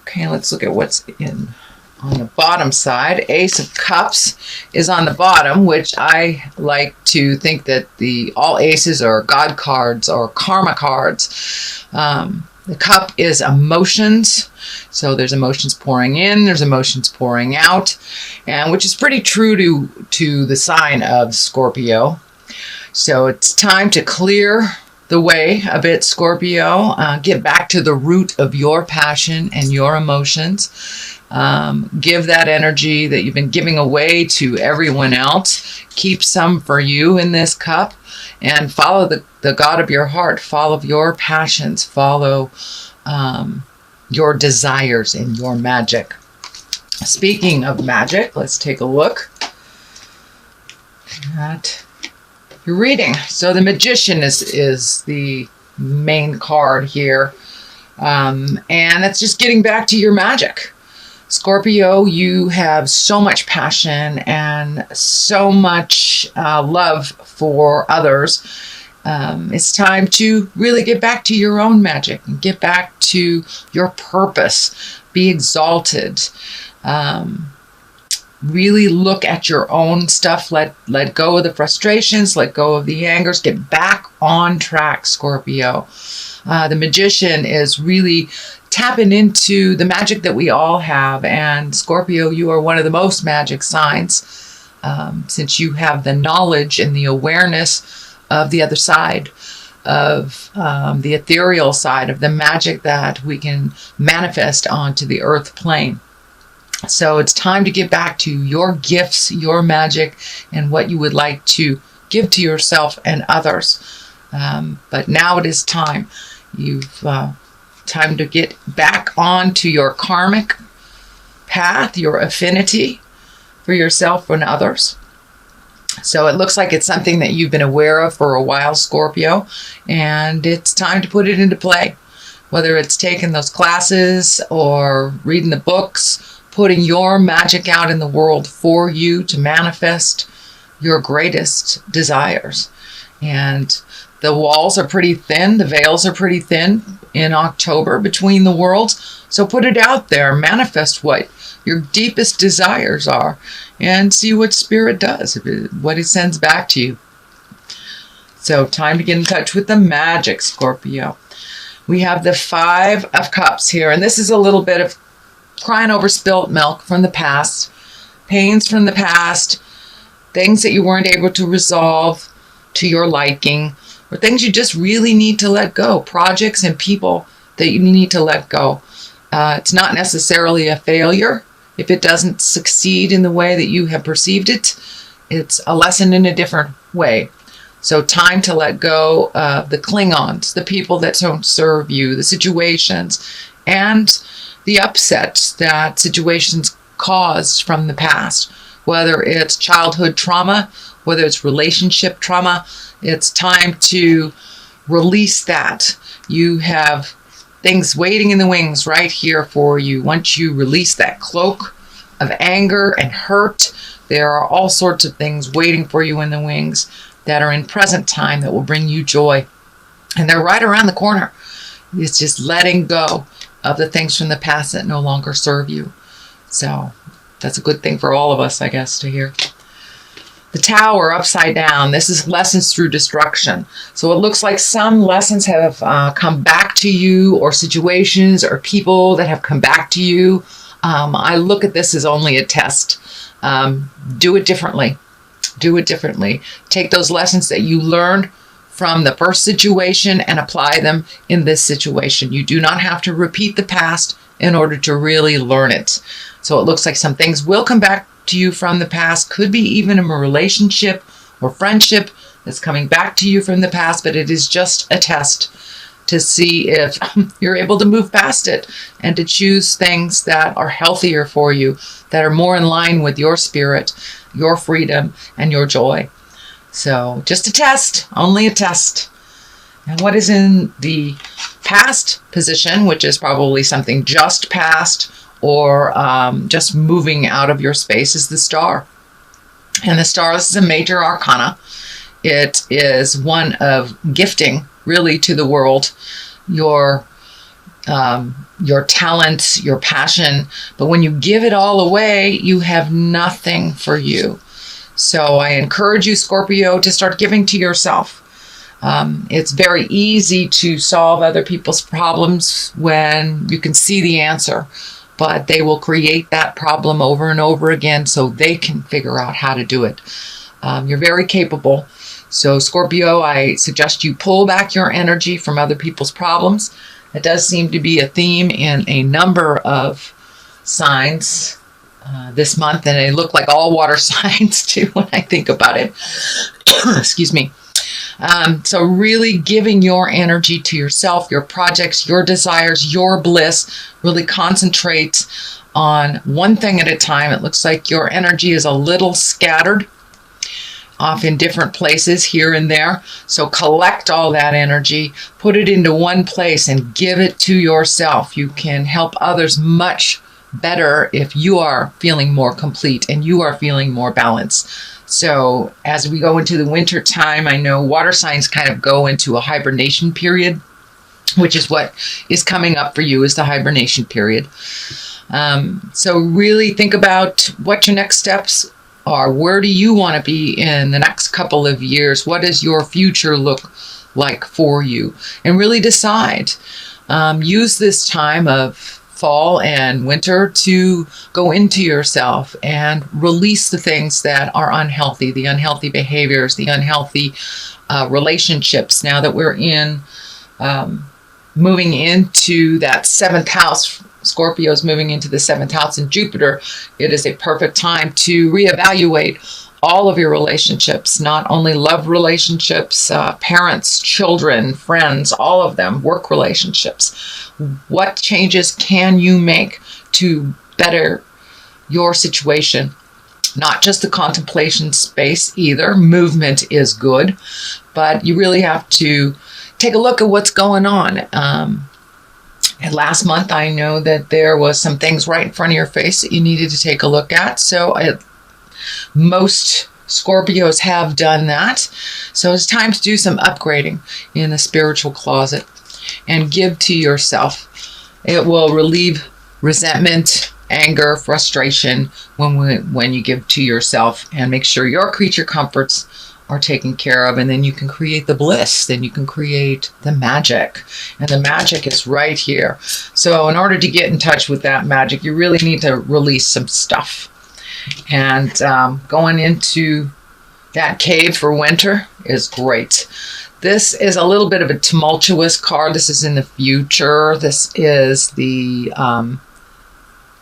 Okay, let's look at what's on the bottom side. Ace of Cups is on the bottom, which I like to think that all aces are God cards or karma cards. The cup is emotions. So there's emotions pouring in, there's emotions pouring out, and which is pretty true to the sign of Scorpio. So it's time to clear the way a bit, Scorpio. Get back to the root of your passion and your emotions. Give that energy that you've been giving away to everyone else. Keep some for you in this cup, and follow the God of your heart. Follow your passions. Follow your desires and your magic. Speaking of magic, let's take a look at your reading. So the Magician is the main card here, and it's just getting back to your magic. Scorpio, you have so much passion and so much love for others. It's time to really get back to your own magic and get back to your purpose. Be exalted. Really look at your own stuff. Let go of the frustrations. Let go of the angers. Get back on track, Scorpio. The Magician is really tapping into the magic that we all have. And Scorpio, you are one of the most magic signs, since you have the knowledge and the awareness of the other side, of the ethereal side of the magic that we can manifest onto the earth plane. So it's time to get back to your gifts, your magic, and what you would like to give to yourself and others. But now it is time. You've time to get back onto your karmic path, your affinity for yourself and others. So it looks like it's something that you've been aware of for a while, Scorpio, and it's time to put it into play. Whether it's taking those classes or reading the books, putting your magic out in the world for you to manifest your greatest desires. And the walls are pretty thin, the veils are pretty thin in October between the worlds. So put it out there, manifest what your deepest desires are, and see what Spirit does, what it sends back to you. So time to get in touch with the magic, Scorpio. We have the Five of Cups here, and this is a little bit of crying over spilt milk from the past, pains from the past, things that you weren't able to resolve to your liking, or things you just really need to let go, projects and people that you need to let go. It's not necessarily a failure if it doesn't succeed in the way that you have perceived it. It's a lesson in a different way. So time to let go of the Klingons, the people that don't serve you, the situations, and the upsets that situations caused from the past. Whether it's childhood trauma, whether it's relationship trauma, it's time to release that. You have things waiting in the wings right here for you. Once you release that cloak of anger and hurt, there are all sorts of things waiting for you in the wings that are in present time that will bring you joy. And they're right around the corner. It's just letting go of the things from the past that no longer serve you. So that's a good thing for all of us, I guess, to hear. The Tower upside down. This is lessons through destruction. So it looks like some lessons have come back to you, or situations or people that have come back to you. I look at this as only a test. Do it differently. Do it differently. Take those lessons that you learned from the first situation and apply them in this situation. You do not have to repeat the past in order to really learn it. So it looks like some things will come back to you from the past. Could be even a relationship or friendship that's coming back to you from the past, but it is just a test to see if you're able to move past it and to choose things that are healthier for you, that are more in line with your spirit, your freedom, and your joy. So just a test, only a test. And what is in the past position, which is probably something just past or just moving out of your space, is the Star. And the Star, this is a major arcana. It is one of gifting, really, to the world. Your your talents, your passion. But when you give it all away, you have nothing for you. So I encourage you, Scorpio, to start giving to yourself. It's very easy to solve other people's problems when you can see the answer, but they will create that problem over and over again so they can figure out how to do it. You're very capable. So Scorpio, I suggest you pull back your energy from other people's problems. It does seem to be a theme in a number of signs this month, and they look like all water signs too when I think about it. Excuse me. So really giving your energy to yourself, your projects, your desires, your bliss. Really concentrate on one thing at a time. It looks like your energy is a little scattered off in different places here and there. So collect all that energy, put it into one place and give it to yourself. You can help others much better if you are feeling more complete and you are feeling more balanced. So as we go into the winter time, I know water signs kind of go into a hibernation period, which is what is coming up for you, is the hibernation period. So really think about what your next steps are. Where do you want to be in the next couple of years? What does your future look like for you? And really decide. Use this time of fall and winter to go into yourself and release the things that are unhealthy, the unhealthy behaviors, the unhealthy relationships. Now that we're in moving into that 7th house, Scorpio is moving into the 7th house in Jupiter, it is a perfect time to reevaluate all of your relationships, not only love relationships, parents, children, friends, all of them, work relationships. What changes can you make to better your situation? Not just the contemplation space either. Movement is good, but you really have to take a look at what's going on. And last month, I know that there was some things right in front of your face that you needed to take a look at. So most Scorpios have done that. So it's time to do some upgrading in the spiritual closet and give to yourself. It will relieve resentment, anger, frustration when you give to yourself, and make sure your creature comforts are taken care of, and then you can create the bliss, then you can create the magic, and the magic is right here. So in order to get in touch with that magic, you really need to release some stuff. And going into that cave for winter is great. This is a little bit of a tumultuous card. This is in the future. This is the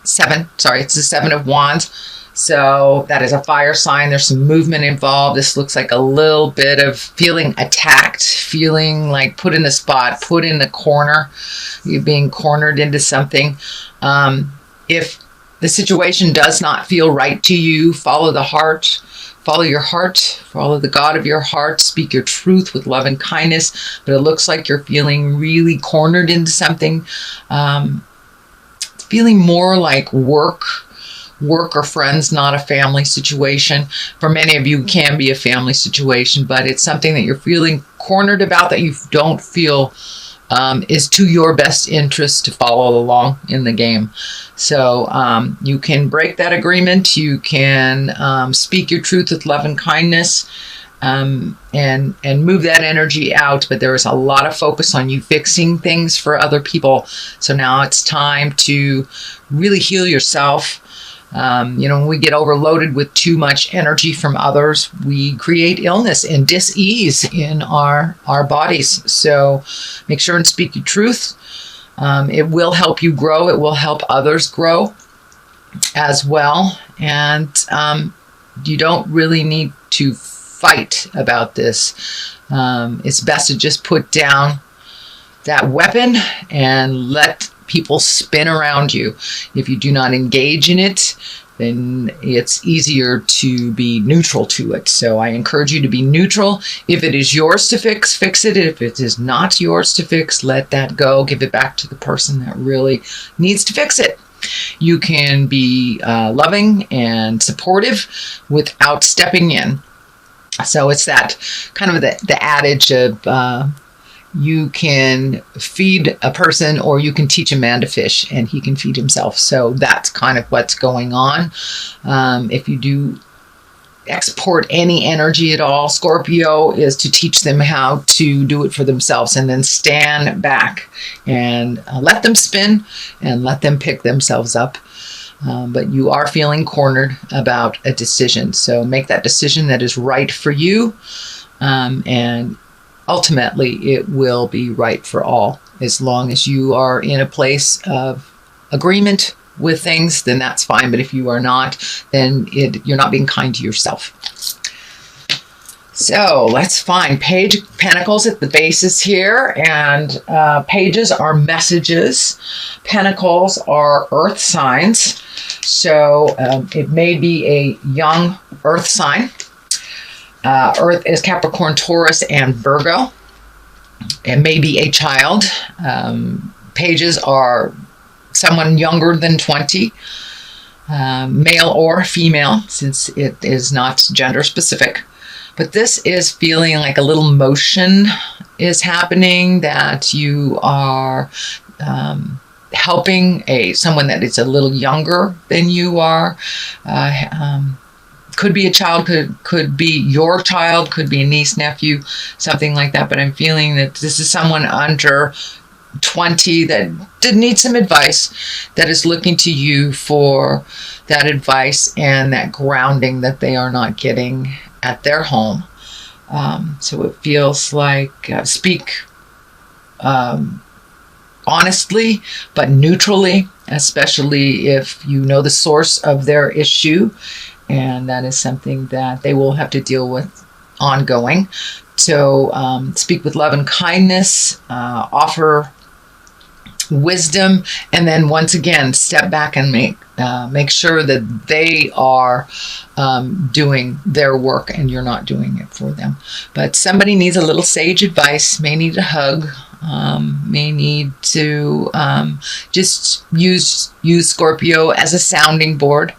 it's the 7 of Wands. So that is a fire sign. There's some movement involved. This looks like a little bit of feeling attacked, feeling like put in the spot, put in the corner. You're being cornered into something. If the situation does not feel right to you, follow the heart. Follow your heart. Follow the God of your heart. Speak your truth with love and kindness. But it looks like you're feeling really cornered into something. Feeling more like work or friends, not a family situation. For many of you, it can be a family situation, but it's something that you're feeling cornered about, that you don't feel is to your best interest to follow along in the game. So you can break that agreement. You can speak your truth with love and kindness, and move that energy out. But there is a lot of focus on you fixing things for other people. So now it's time to really heal yourself. When we get overloaded with too much energy from others, we create illness and dis-ease in our bodies. So make sure and speak your truth. It will help you grow. It will help others grow as well. And you don't really need to fight about this. It's best to just put down that weapon and let people spin around you. If you do not engage in it, then it's easier to be neutral to it. So I encourage you to be neutral. If it is yours to fix, fix it. If it is not yours to fix, let that go. Give it back to the person that really needs to fix it. You can be loving and supportive without stepping in. So it's that kind of the adage of you can feed a person or you can teach a man to fish and he can feed himself. So that's kind of what's going on. If you do export any energy at all, Scorpio, is to teach them how to do it for themselves and then stand back and let them spin and let them pick themselves up. But you are feeling cornered about a decision. So make that decision that is right for you. And ultimately, it will be right for all. As long as you are in a place of agreement with things, then that's fine. But if you are not, then you're not being kind to yourself. So let's find Page of Pentacles at the bases here. And pages are messages. Pentacles are earth signs. So it may be a young earth sign. Earth is Capricorn, Taurus, and Virgo. It may be a child. Pages are someone younger than 20, male or female, since it is not gender specific. But this is feeling like a little motion is happening, that you are helping someone that is a little younger than you are. Could be a child, could be your child, could be a niece, nephew, something like that. But I'm feeling that this is someone under 20 that did need some advice, that is looking to you for that advice and that grounding that they are not getting at their home. So it feels like speak honestly, but neutrally, especially if you know the source of their issue. And that is something that they will have to deal with ongoing. So speak with love and kindness, offer wisdom, and then once again, step back and make sure that they are doing their work and you're not doing it for them. But somebody needs a little sage advice, may need a hug, may need to just use Scorpio as a sounding board.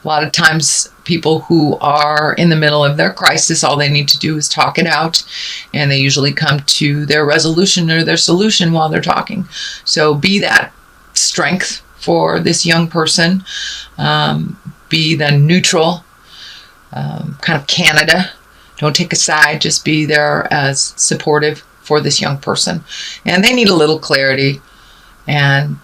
A lot of times people who are in the middle of their crisis, all they need to do is talk it out, and they usually come to their resolution or their solution while they're talking. So be that strength for this young person. Be the neutral, kind of Canada. Don't take a side, just be there as supportive for this young person. And they need a little clarity, and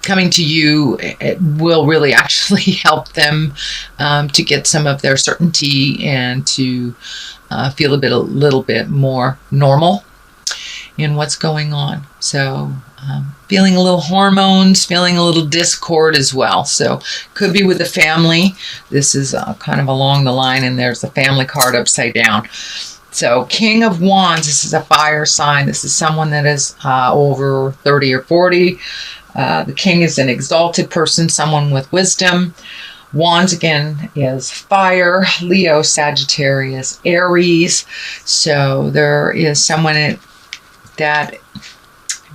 coming to you, it will really actually help them to get some of their certainty and to feel a little bit more normal in what's going on. So feeling a little hormones, feeling a little discord as well. So could be with the family. This is kind of along the line, and there's the family card upside down. So King of Wands, this is a fire sign. This is someone that is over 30 or 40. The king is an exalted person, someone with wisdom. Wands, again, is fire. Leo, Sagittarius, Aries. So there is someone that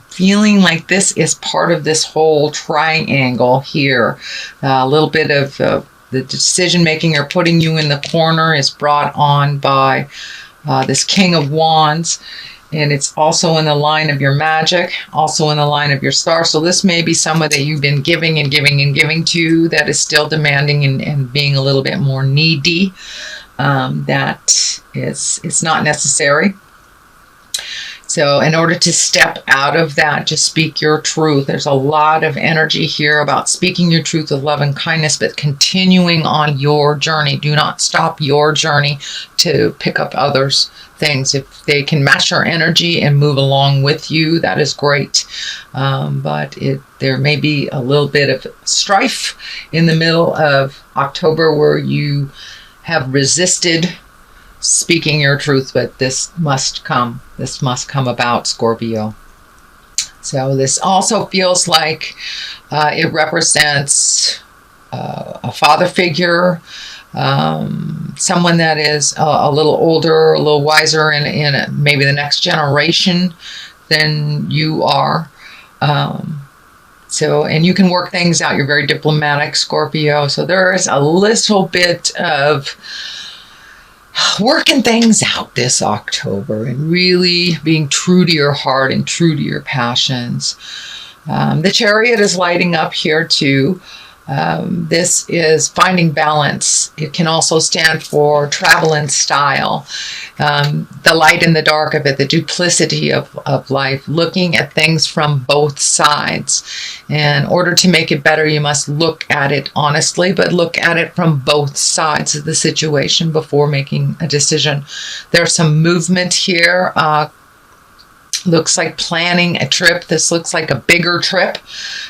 feeling like this is part of this whole triangle here. A little bit of the decision making or putting you in the corner is brought on by this King of Wands. And it's also in the line of your magic, also in the line of your star. So this may be someone that you've been giving and giving and giving to, that is still demanding and being a little bit more needy. It's not necessary. So in order to step out of that, just speak your truth. There's a lot of energy here about speaking your truth with love and kindness, but continuing on your journey. Do not stop your journey to pick up others' things. If they can match your energy and move along with you, that is great. But there may be a little bit of strife in the middle of October where you have resisted speaking your truth, but this must come. This must come about, Scorpio. So this also feels like it represents a father figure, someone that is a little older, a little wiser in maybe the next generation than you are. And you can work things out. You're very diplomatic, Scorpio. So there is a little bit of working things out this October and really being true to your heart and true to your passions. The Chariot is lighting up here too. This is finding balance. It can also stand for travel and style. The light and the dark of it, the duplicity of life, looking at things from both sides. In order to make it better, you must look at it honestly, but look at it from both sides of the situation before making a decision. There's some movement here. Looks like planning a trip. This looks like a bigger trip,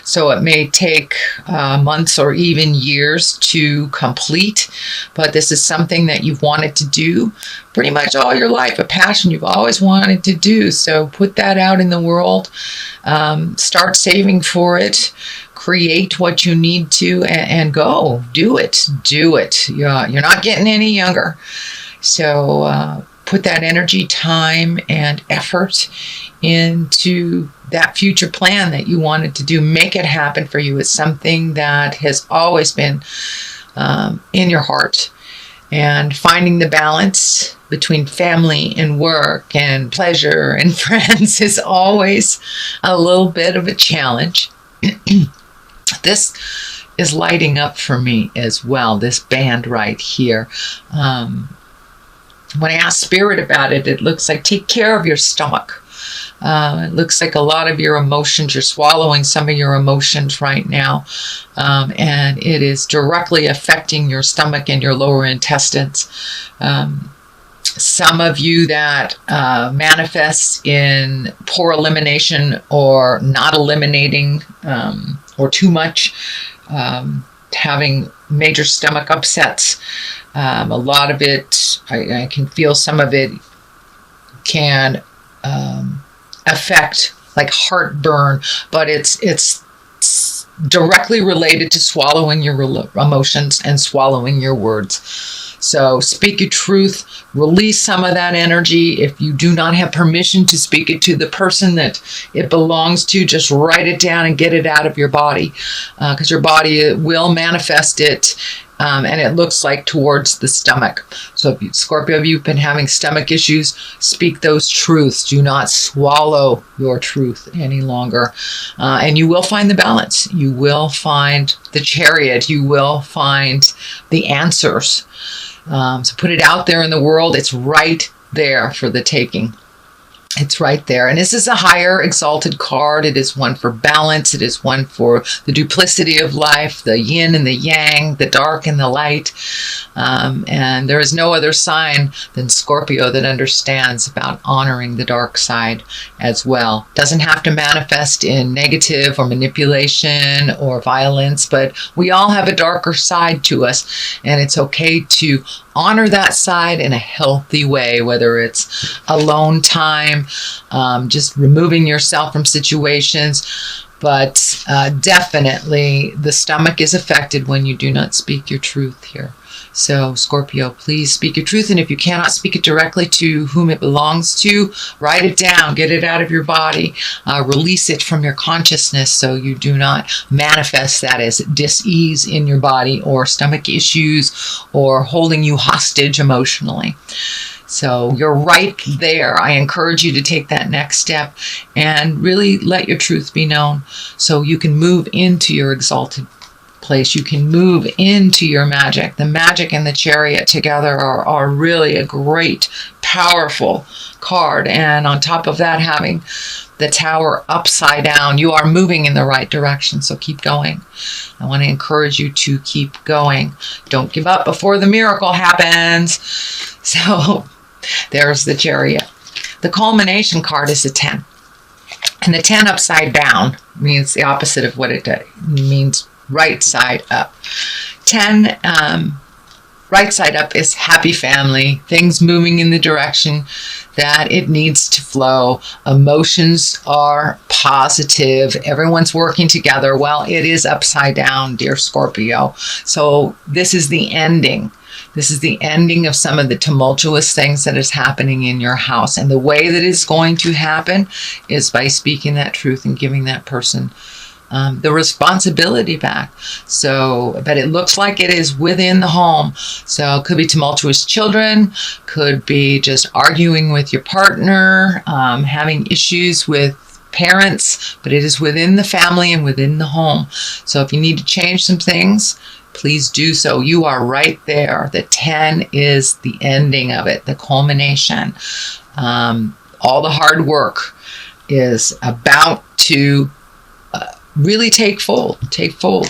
so it may take months or even years to complete, but this is something that you've wanted to do pretty much all your life, a passion you've always wanted to do. So put that out in the world, start saving for it, create what you need to, and go do it. You're not getting any younger, so put that energy, time, and effort into that future plan that you wanted to do. Make it happen for you. It's something that has always been in your heart. And finding the balance between family and work and pleasure and friends is always a little bit of a challenge. This is lighting up for me as well, this band right here. When I ask Spirit about it, it looks like take care of your stomach. It looks like a lot of your emotions, you're swallowing some of your emotions right now, and it is directly affecting your stomach and your lower intestines. Some of you that manifest in poor elimination or not eliminating or too much, having major stomach upsets. A lot of it, I can feel some of it can affect like heartburn, but it's directly related to swallowing your emotions and swallowing your words. So speak your truth, release some of that energy. If you do not have permission to speak it to the person that it belongs to, just write it down and get it out of your body, because your body will manifest it. And it looks like towards the stomach. So if you, Scorpio, if you've been having stomach issues, speak those truths. Do not swallow your truth any longer. And you will find the balance. You will find the Chariot. You will find the answers. So put it out there in the world. It's right there for the taking. It's right there. And this is a higher exalted card. It is one for balance. It is one for the duplicity of life, the yin and the yang, the dark and the light. And there is no other sign than Scorpio that understands about honoring the dark side as well. Doesn't have to manifest in negative or manipulation or violence, but we all have a darker side to us. And it's okay to honor that side in a healthy way, whether it's alone time, just removing yourself from situations. But definitely the stomach is affected when you do not speak your truth here. So Scorpio, please speak your truth. And if you cannot speak it directly to whom it belongs to, write it down, get it out of your body, release it from your consciousness so you do not manifest that as dis-ease in your body or stomach issues or holding you hostage emotionally. So you're right there. I encourage you to take that next step and really let your truth be known so you can move into your exalted place. You can move into your magic. The magic and the Chariot together are really a great, powerful card. And on top of that, having the Tower upside down, you are moving in the right direction. So keep going. I want to encourage you to keep going. Don't give up before the miracle happens. So there's the Chariot. The culmination card is the 10. And the 10 upside down means the opposite of what it means. Right side up. 10, right side up is happy family, things moving in the direction that it needs to flow. Emotions are positive. Everyone's working together. Well, it is upside down, dear Scorpio. So this is the ending. This is the ending of some of the tumultuous things that is happening in your house. And the way that it's going to happen is by speaking that truth and giving that person the responsibility back. So, but it looks like it is within the home. So it could be tumultuous children, could be just arguing with your partner, having issues with parents, but it is within the family and within the home. So if you need to change some things, please do so. You are right there. The 10 is the ending of it, the culmination. All the hard work is about to really take fold.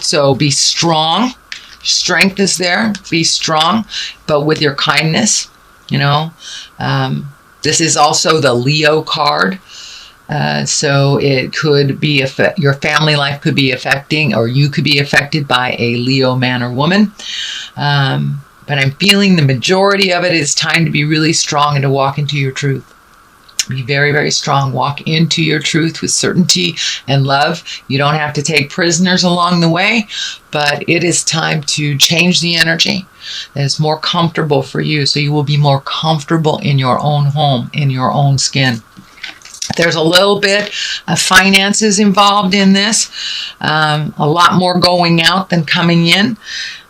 So be strong. Strength is there. Be strong, but with your kindness, this is also the Leo card. So it could be your family life could be affecting, or you could be affected by a Leo man or woman. But I'm feeling the majority of it is time to be really strong and to walk into your truth. Be very, very strong. Walk into your truth with certainty and love. You don't have to take prisoners along the way, but it is time to change the energy that is more comfortable for you, so you will be more comfortable in your own home, in your own skin. There's a little bit of finances involved in this, a lot more going out than coming in.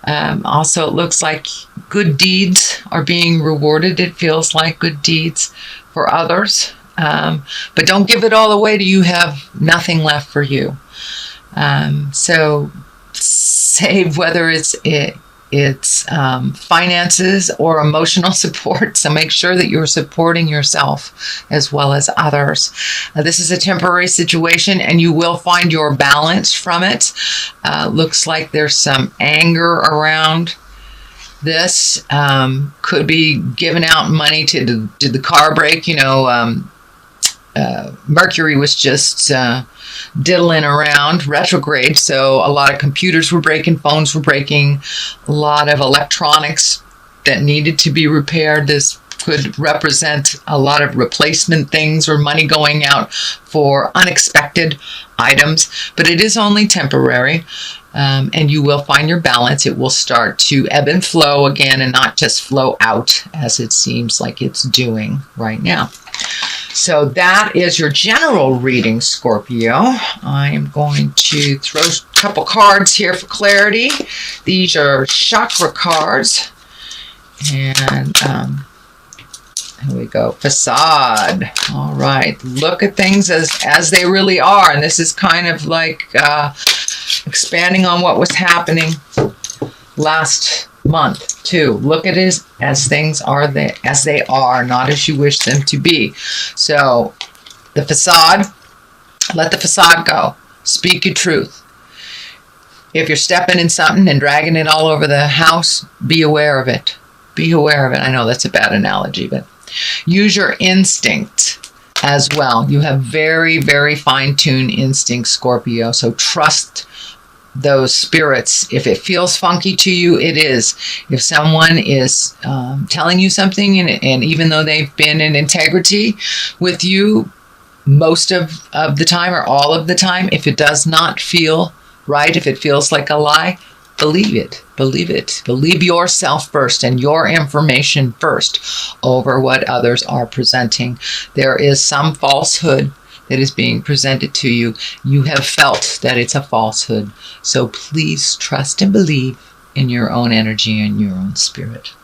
Also, it looks like good deeds are being rewarded. It feels like good deeds for others. But don't give it all away till you have nothing left for you. So save, whether it's finances or emotional support. So make sure that you're supporting yourself as well as others. This is a temporary situation, and you will find your balance from it. Looks like there's some anger around this. Could be giving out money to the car break. Mercury was just diddling around retrograde, so a lot of computers were breaking, phones were breaking, a lot of electronics that needed to be repaired. This could represent a lot of replacement things or money going out for unexpected items, but it is only temporary. And you will find your balance. It will start to ebb and flow again, and not just flow out as it seems like it's doing right now. So that is your general reading, Scorpio. I'm going to throw a couple cards here for clarity. These are chakra cards. And here we go. Facade. All right. Look at things as they really are. And this is kind of like expanding on what was happening last month too. Look at it as things are as they are, not as you wish them to be. So the facade, let the facade go. Speak your truth. If you're stepping in something and dragging it all over the house, be aware of it. Be aware of it. I know that's a bad analogy, but use your instinct as well. You have very, very fine-tuned instincts, Scorpio. So trust those spirits. If it feels funky to you, it is. If someone is telling you something, and even though they've been in integrity with you most of the time or all of the time, if it does not feel right, if it feels like a lie, believe it. Believe it. Believe yourself first and your information first over what others are presenting. There is some falsehood that is being presented to you. You have felt that it's a falsehood. So please trust and believe in your own energy and your own spirit.